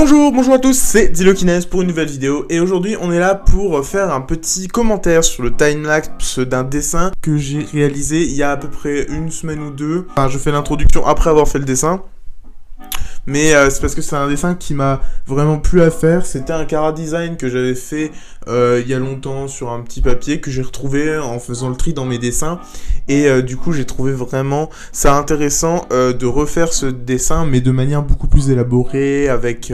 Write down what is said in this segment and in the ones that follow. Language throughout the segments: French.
Bonjour à tous, c'est Dilokines pour une nouvelle vidéo et aujourd'hui on est là pour faire un petit commentaire sur le timelapse d'un dessin que j'ai réalisé il y a à peu près une semaine ou deux. Enfin, je fais l'introduction après avoir fait le dessin. Mais c'est parce que c'est un dessin qui m'a vraiment plu à faire. C'était un Cara Design que j'avais fait il y a longtemps sur un petit papier que j'ai retrouvé en faisant le tri dans mes dessins. Et du coup j'ai trouvé vraiment ça intéressant de refaire ce dessin mais de manière beaucoup plus élaborée avec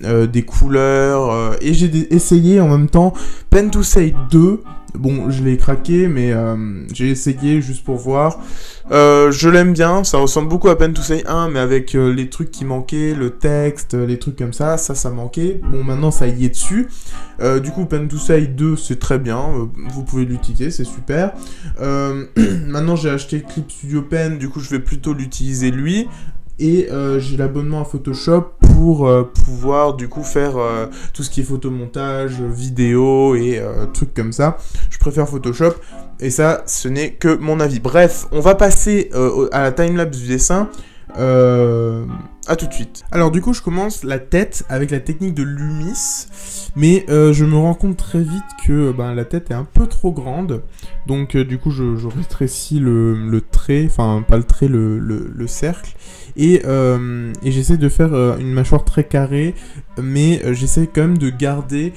des couleurs. Et j'ai essayé en même temps Pen to Say 2. Bon, je l'ai craqué, mais j'ai essayé juste pour voir. Je l'aime bien, ça ressemble beaucoup à Pen to Say 1, mais avec les trucs qui manquaient, le texte, les trucs comme ça manquait. Bon, maintenant, ça y est dessus. Du coup, Pen to Say 2, c'est très bien, vous pouvez l'utiliser, c'est super. Maintenant, j'ai acheté Clip Studio Pen, du coup, je vais plutôt l'utiliser lui. Et j'ai l'abonnement à Photoshop pour pouvoir du coup faire tout ce qui est photomontage, vidéo et trucs comme ça. Je préfère Photoshop et ça, ce n'est que mon avis. Bref, on va passer à la timelapse du dessin. À tout de suite. Alors du coup, je commence la tête avec la technique de Lumis, mais je me rends compte très vite que la tête est un peu trop grande. Donc du coup, je rétrécis le trait, enfin pas le trait, le cercle. Et j'essaie de faire une mâchoire très carrée, mais j'essaie quand même de garder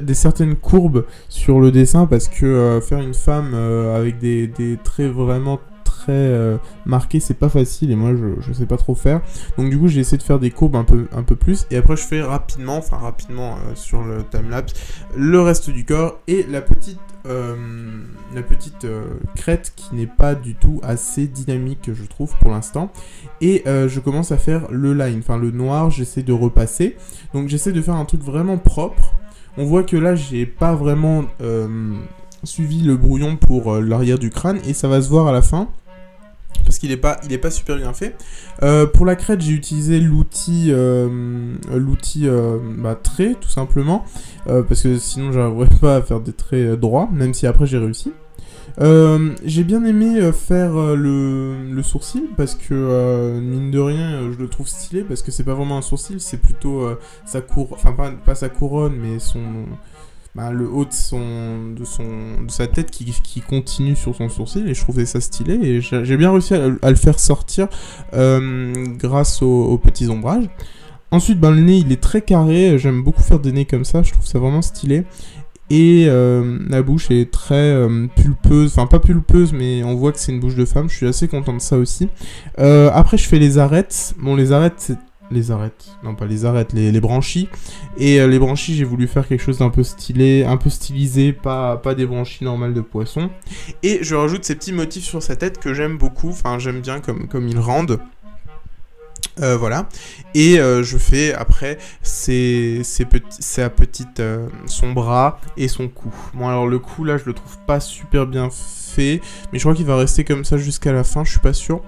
des certaines courbes sur le dessin, parce que faire une femme avec des traits vraiment très marqués, c'est pas facile, et moi je sais pas trop faire. Donc du coup j'ai essayé de faire des courbes un peu plus, et après je fais rapidement sur le timelapse le reste du corps et la petite crête qui n'est pas du tout assez dynamique, je trouve, pour l'instant. Et je commence à faire le line, enfin le noir, j'essaie de repasser. Donc j'essaie de faire un truc vraiment propre. On voit que là j'ai pas vraiment suivi le brouillon pour l'arrière du crâne, et ça va se voir à la fin, parce qu'il est pas super bien fait. Pour la crête, j'ai utilisé l'outil trait, tout simplement, parce que sinon j'arriverais pas à faire des traits droits, même si après j'ai réussi. J'ai bien aimé faire le sourcil, parce que mine de rien je le trouve stylé, parce que c'est pas vraiment un sourcil, c'est plutôt sa couronne, enfin pas sa couronne, mais le haut de sa tête qui continue sur son sourcil, et je trouvais ça stylé, et j'ai bien réussi à le faire sortir grâce aux petits ombrages. Ensuite, le nez, il est très carré, j'aime beaucoup faire des nez comme ça, je trouve ça vraiment stylé. Et la bouche est très pulpeuse, enfin pas pulpeuse, mais on voit que c'est une bouche de femme, je suis assez content de ça aussi. Après, je fais les arêtes. Bon, les branchies. Et les branchies, j'ai voulu faire quelque chose d'un peu stylé, un peu stylisé, pas des branchies normales de poisson. Et je rajoute ces petits motifs sur sa tête que j'aime beaucoup, enfin j'aime bien comme ils rendent. Voilà, et je fais après son bras et son cou. Bon, alors le cou là je le trouve pas super bien fait, mais je crois qu'il va rester comme ça jusqu'à la fin, je suis pas sûr.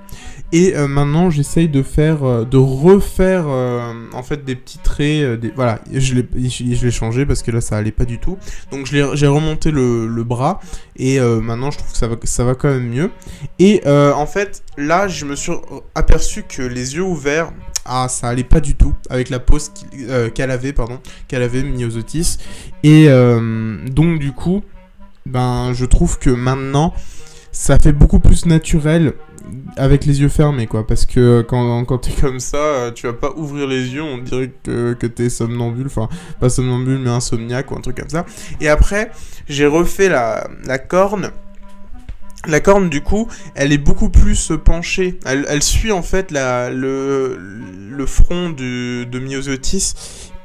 Et maintenant j'essaye de refaire en fait des petits traits, voilà, je l'ai changé parce que là ça allait pas du tout. Donc j'ai remonté le bras, et maintenant je trouve que ça va quand même mieux. Et en fait là je me suis aperçu que les yeux ouverts, ça allait pas du tout avec la pose qu'elle avait Myosotis. Et donc du coup je trouve que maintenant ça fait beaucoup plus naturel avec les yeux fermés, quoi, parce que quand t'es comme ça, tu vas pas ouvrir les yeux, on dirait que t'es somnambule, enfin pas somnambule mais insomniaque ou un truc comme ça. Et après j'ai refait la corne. La corne, du coup, elle est beaucoup plus penchée. Elle suit en fait le front de Myosotis.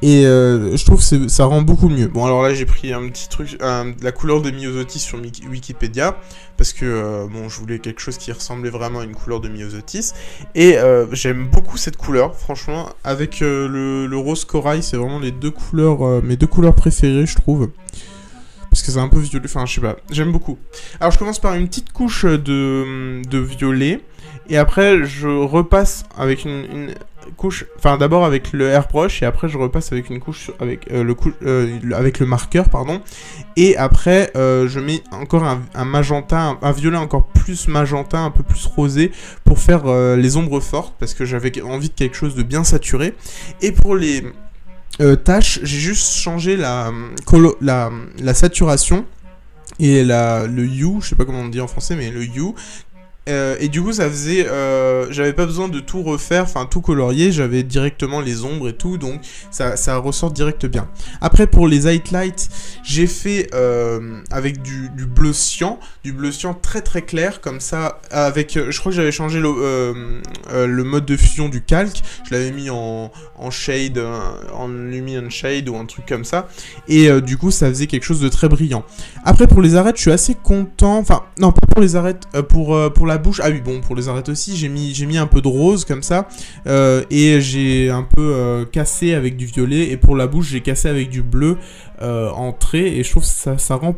Et je trouve que ça rend beaucoup mieux. Bon, alors là, j'ai pris un petit truc, la couleur de Myosotis sur Wikipédia, parce que je voulais quelque chose qui ressemblait vraiment à une couleur de Myosotis. Et j'aime beaucoup cette couleur, franchement. Avec le rose corail, c'est vraiment mes deux couleurs préférées, je trouve. Parce que c'est un peu violet, enfin je sais pas, j'aime beaucoup. Alors je commence par une petite couche de violet, et après je repasse avec couche, enfin d'abord avec le airbrush et après je repasse avec une couche avec avec le marqueur pardon, et après je mets encore un magenta, un violet encore plus magenta, un peu plus rosé pour faire les ombres fortes parce que j'avais envie de quelque chose de bien saturé. Et pour les taches, j'ai juste changé la saturation et le hue, je sais pas comment on dit en français, mais le hue. Et du coup ça faisait, j'avais pas besoin de tout refaire, enfin tout colorier, j'avais directement les ombres et tout, donc ça ressort direct bien. Après pour les highlights, j'ai fait avec du bleu cyan très très clair, comme ça, avec, je crois que j'avais changé le mode de fusion du calque, je l'avais mis en shade, en lumion shade ou un truc comme ça, et du coup ça faisait quelque chose de très brillant. Après pour les arêtes, je suis assez content, enfin non pas pour les arêtes, pour la bouche, ah oui bon pour les arêtes aussi, j'ai mis un peu de rose comme ça, et j'ai un peu cassé avec du violet, et pour la bouche j'ai cassé avec du bleu en trait, et je trouve que ça rend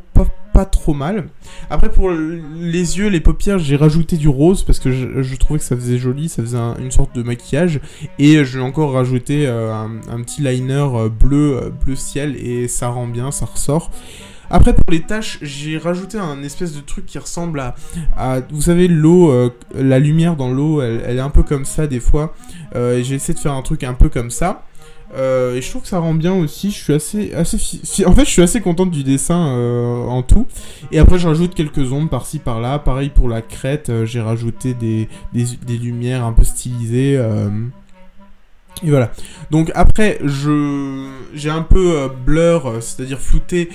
pas trop mal. Après pour les yeux, les paupières, j'ai rajouté du rose parce que je trouvais que ça faisait joli, ça faisait une sorte de maquillage, et je vais encore rajouter un petit liner bleu ciel, et ça rend bien, ça ressort. Après pour les taches, j'ai rajouté un espèce de truc qui ressemble à vous savez l'eau, la lumière dans l'eau, elle est un peu comme ça des fois, et j'ai essayé de faire un truc un peu comme ça. Et je trouve que ça rend bien aussi, je suis en fait je suis assez contente du dessin en tout. Et après je rajoute quelques ombres par-ci par-là, pareil pour la crête, j'ai rajouté des lumières un peu stylisées, et voilà. Donc après j'ai un peu blur, c'est-à-dire flouté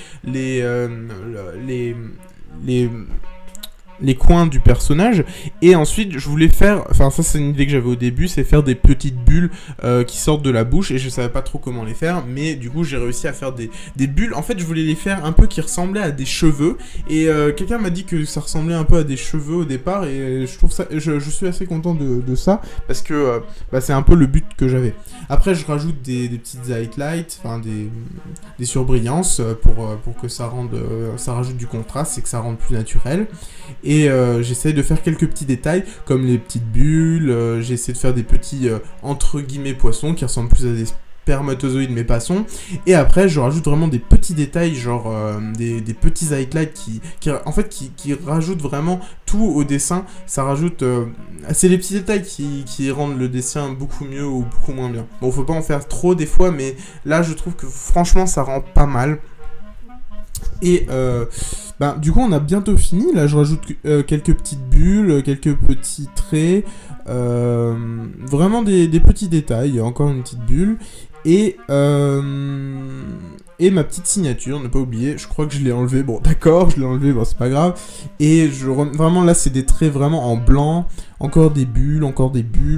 les coins du personnage, et ensuite je voulais faire, enfin ça c'est une idée que j'avais au début, c'est faire des petites bulles qui sortent de la bouche, et je savais pas trop comment les faire, mais du coup j'ai réussi à faire des bulles. En fait je voulais les faire un peu qui ressemblaient à des cheveux, et quelqu'un m'a dit que ça ressemblait un peu à des cheveux au départ, et je trouve ça, je suis assez content de ça, parce que c'est un peu le but que j'avais. Après je rajoute des petites highlights, enfin des surbrillances pour que ça rajoute du contraste et que ça rende plus naturel. Et j'essaie de faire quelques petits détails, comme les petites bulles, j'essaie de faire des petits, entre guillemets, poissons, qui ressemblent plus à des spermatozoïdes, mais pas sont. Et après, je rajoute vraiment des petits détails, genre des petits highlights qui rajoutent vraiment tout au dessin. Ça rajoute... c'est les petits détails qui rendent le dessin beaucoup mieux ou beaucoup moins bien. Bon, faut pas en faire trop des fois, mais là, je trouve que franchement, ça rend pas mal. Et du coup on a bientôt fini, là je rajoute quelques petites bulles, quelques petits traits, vraiment des petits détails, encore une petite bulle, et ma petite signature, ne pas oublier, je crois que je l'ai enlevé, bon d'accord, je l'ai enlevé, bon c'est pas grave, et vraiment là c'est des traits vraiment en blanc, encore des bulles,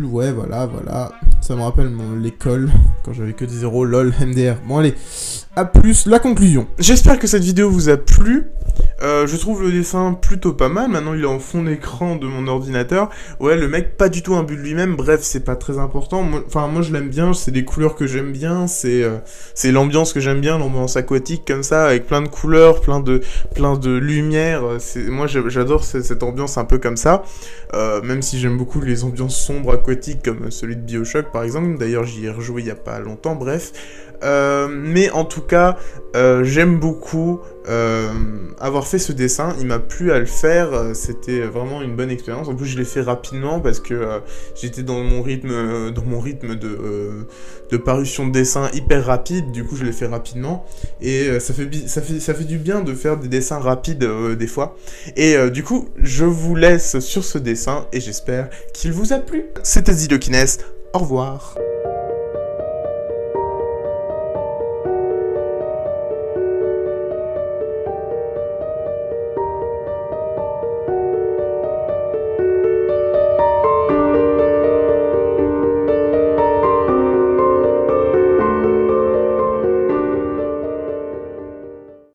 ouais voilà, ça me rappelle l'école, quand j'avais que des zéros, lol, MDR, bon allez, à plus, la conclusion. J'espère que cette vidéo vous a plu. Je trouve le dessin plutôt pas mal. Maintenant il est en fond d'écran de mon ordinateur. Ouais, le mec pas du tout un but de lui-même. Bref, c'est pas très important. Moi je l'aime bien, c'est des couleurs que j'aime bien, c'est l'ambiance que j'aime bien, l'ambiance aquatique comme ça, avec plein de couleurs, plein de lumière. Moi j'adore cette ambiance un peu comme ça. Même si j'aime beaucoup les ambiances sombres aquatiques comme celui de BioShock par exemple. D'ailleurs j'y ai rejoué il y a pas longtemps, bref. Mais en tout cas, j'aime beaucoup avoir fait ce dessin, il m'a plu à le faire, c'était vraiment une bonne expérience. En plus je l'ai fait rapidement parce que j'étais dans mon rythme de parution de dessin hyper rapide, du coup je l'ai fait rapidement, et ça fait du bien de faire des dessins rapides des fois. Et du coup je vous laisse sur ce dessin et j'espère qu'il vous a plu. C'était Zilokines, au revoir.